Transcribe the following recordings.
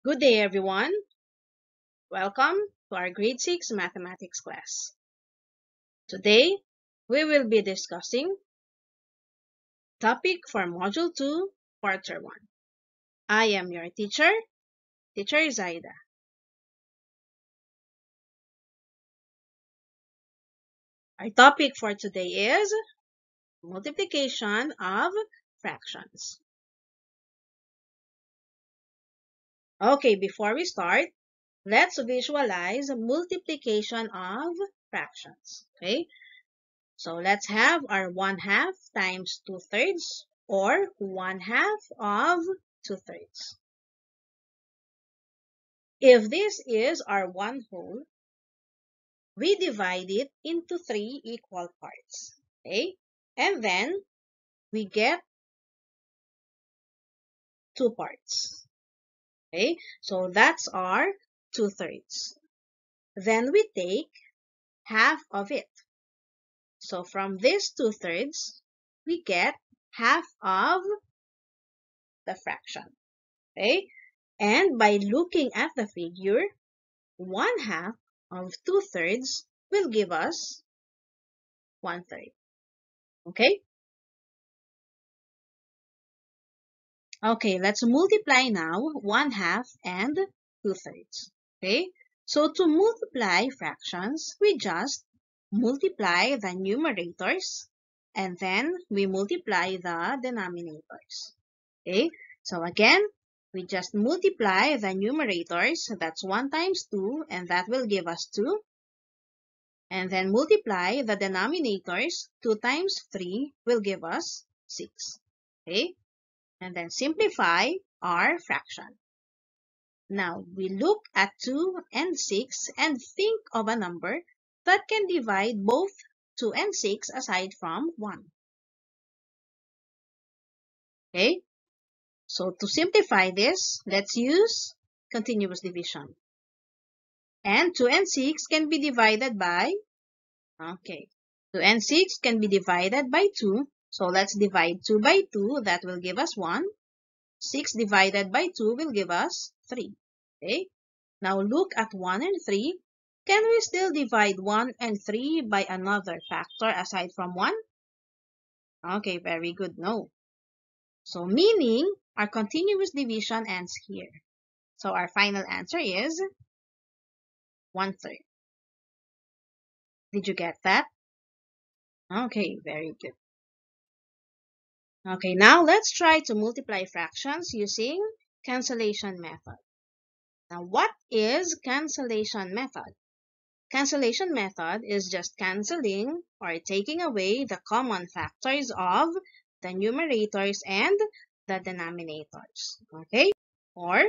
Good day, everyone. Welcome to our grade 6 mathematics class. Today, we will be discussing topic for Module 2, Quarter 1. I am your teacher, Teacher Zaida. Our topic for today is multiplication of fractions. Okay, before we start, let's visualize multiplication of fractions. Okay, so let's have our 1/2 times 2/3 or 1/2 of 2/3. If this is our 1 whole, we divide it into 3 equal parts. Okay? And then we get 2 parts. Okay? So that's our 2/3. Then we take half of it. So from this 2/3, we get half of the fraction. Okay? And by looking at the figure, 1/2 of 2/3 will give us 1/3. Okay? Okay, let's multiply now 1/2 and 2/3. Okay? So to multiply fractions, we just multiply the numerators and then we multiply the denominators. Okay? So again, we just multiply the numerators, that's 1 times 2, and that will give us 2. And then multiply the denominators, 2 times 3 will give us 6. Okay? And then simplify our fraction. Now, we look at 2 and 6 and think of a number that can divide both 2 and 6 aside from 1. Okay? So, to simplify this, let's use continuous division. And 2 and 6 can be divided by, 2 and 6 can be divided by 2. So, let's divide 2 by 2. That will give us 1. 6 divided by 2 will give us 3. Okay? Now look at 1 and 3. Can we still divide 1 and 3 by another factor aside from 1? Okay, very good. No. So meaning our continuous division ends here. So our final answer is 1/3. Did you get that? Okay, very good. Okay, now let's try to multiply fractions using cancellation method. Now what is cancellation method? Cancellation method is just canceling or taking away the common factors of the numerators and the denominators. Okay? Or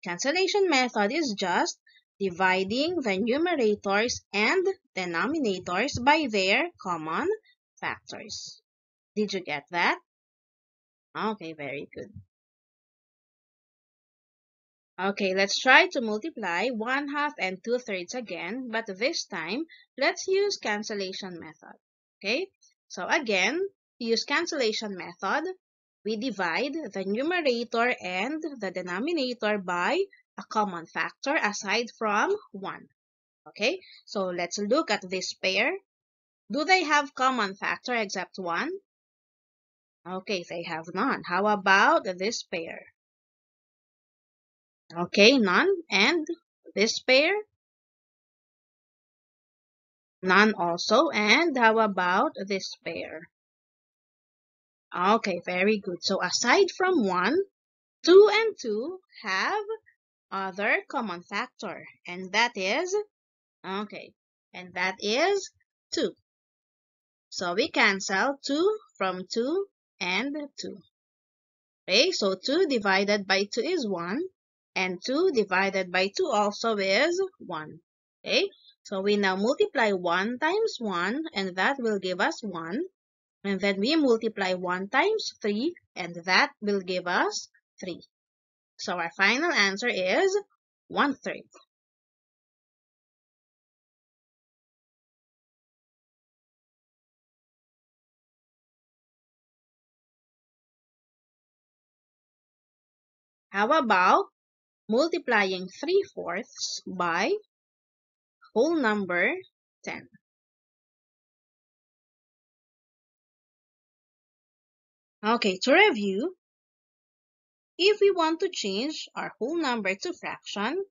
cancellation method is just dividing the numerators and denominators by their common factors. Did you get that? Okay, very good. Okay, let's try to multiply 1/2 and 2/3 again, but this time, let's use cancellation method. Okay, so again, use cancellation method. We divide the numerator and the denominator by a common factor aside from 1. Okay, so let's look at this pair. Do they have common factor except 1? Okay, they have none. How about this pair? Okay, none. And this pair? None also. And how about this pair? Okay, very good. So aside from 1, 2 and 2 have other common factor. And that is, and that is 2. So we cancel 2 from 2 and 2. Okay, so 2 divided by 2 is 1. And 2 divided by 2 also is 1. Okay, so we now multiply 1 times 1 and that will give us 1. And then we multiply 1 times 3 and that will give us 3. So our final answer is 1/3. How about multiplying 3/4 by whole number 10. Okay, to review, if we want to change our whole number to fraction,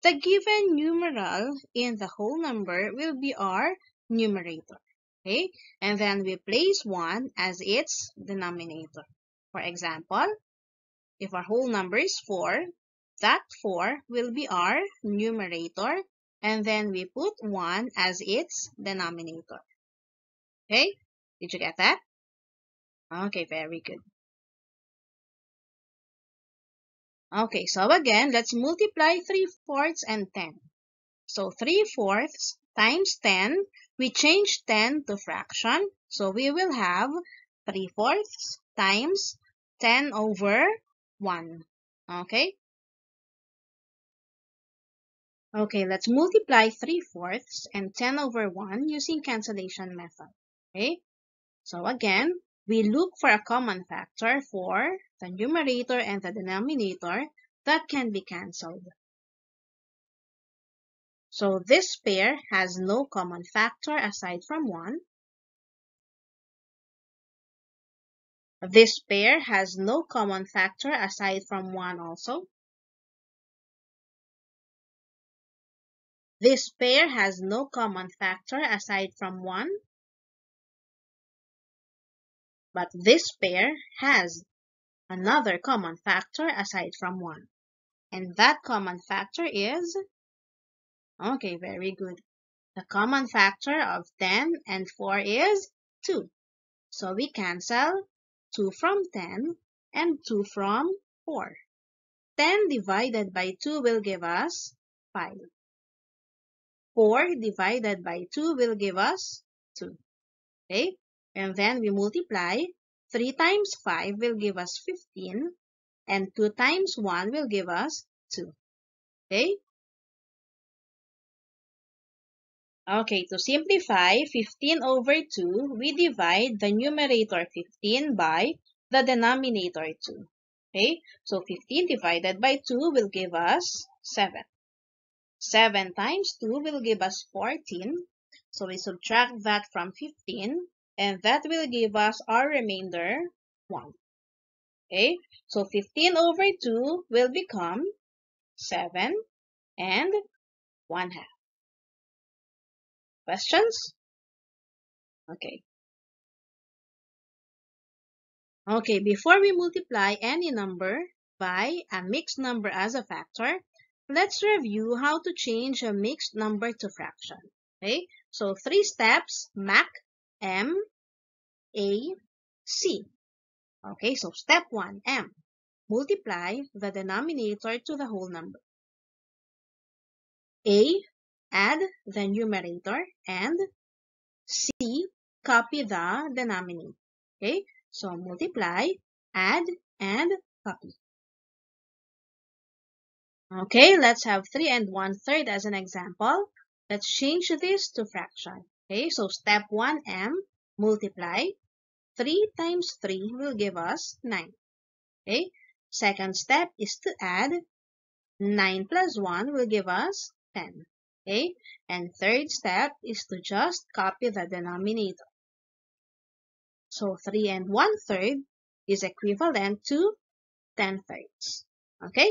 the given numeral in the whole number will be our numerator. Okay, and then we place 1 as its denominator. For example, if our whole number is 4, that 4 will be our numerator, and then we put 1 as its denominator. Okay, did you get that? Okay, very good. Okay, so again, let's multiply 3/4 and 10. So 3/4 times 10, we change 10 to fraction. So we will have 3/4 times 10 over 1. Okay? Okay, let's multiply 3/4 and 10 over 1 using cancellation method. Okay? So again, we look for a common factor for the numerator and the denominator that can be cancelled. So this pair has no common factor aside from 1. This pair has no common factor aside from 1 also. This pair has no common factor aside from 1. But this pair has another common factor aside from 1. And that common factor is, okay, very good. The common factor of 10 and 4 is 2. So we cancel 2 from 10 and 2 from 4. 10 divided by 2 will give us 5. 4 divided by 2 will give us 2. Okay? And then we multiply. 3 times 5 will give us 15. And 2 times 1 will give us 2. Okay? Okay, to simplify 15 over 2, we divide the numerator 15 by the denominator 2. Okay? So 15 divided by 2 will give us 7. 7 times 2 will give us 14. So we subtract that from 15, and that will give us our remainder 1. Okay? So 15 over 2 will become 7 and 1/2. Questions? Okay. Okay, before we multiply any number by a mixed number as a factor, let's review how to change a mixed number to fraction. Okay, so 3 steps: MAC, M, A, C. Okay, so step 1, M. Multiply the denominator to the whole number. A, add the numerator, and C, copy the denominator. Okay, so multiply, add, and copy. Okay, let's have 3 and 1/3 as an example. Let's change this to fraction. Okay, so step 1, M, multiply. 3 times 3 will give us 9. Okay, second step is to add. 9 plus 1 will give us 10. Okay, and third step is to just copy the denominator. So 3 and 1/3 is equivalent to 10/3. Okay?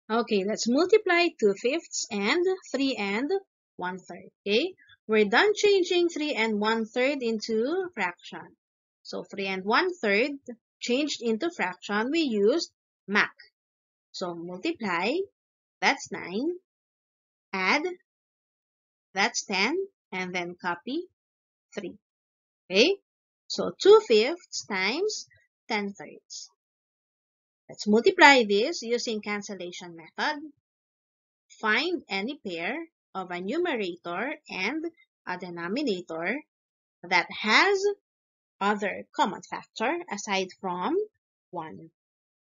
Okay, let's multiply 2/5 and 3 and 1/3. Okay? We're done changing 3 and 1/3 into fraction. So 3 and 1/3 changed into fraction, we used MAC. So multiply, that's 9. Add, that's 10. And then copy 3. Okay? So 2/5 times 10/3. Let's multiply this using cancellation method. Find any pair of a numerator and a denominator that has other common factor aside from 1.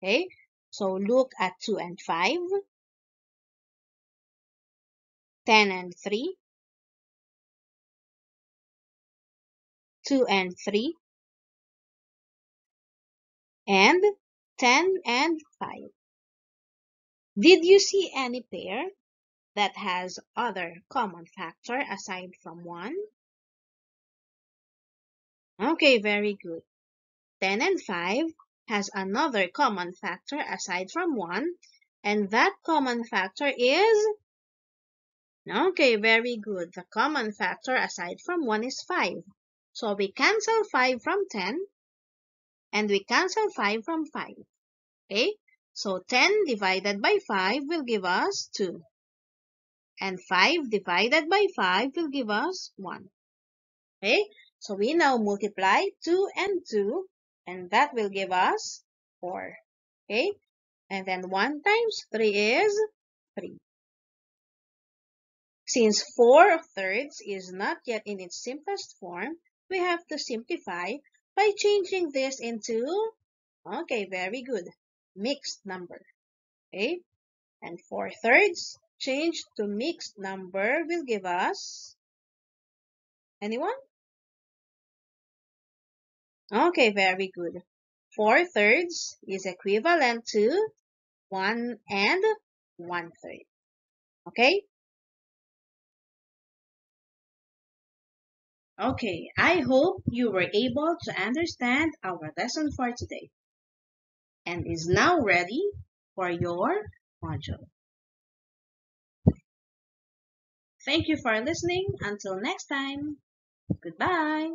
Okay? So look at 2 and 5, 10 and 3, 2 and 3, and 10 and 5. Did you see any pair that has other common factor aside from 1? Okay, very good. 10 and 5 has another common factor aside from 1, and that common factor is... Okay, very good. The common factor aside from 1 is 5. So we cancel 5 from 10, and we cancel 5 from 5. Okay? So 10 divided by 5 will give us 2. And 5 divided by 5 will give us 1. Okay? So we now multiply 2 and 2, and that will give us 4. Okay? And then 1 times 3 is 3. Since 4/3 is not yet in its simplest form, we have to simplify by changing this into, okay, very good, mixed number. Okay? And 4/3 changed to mixed number will give us, anyone? Okay, very good. 4/3 is equivalent to 1 and 1/3. Okay? Okay, I hope you were able to understand our lesson for today and is now ready for your module. Thank you for listening. Until next time, goodbye.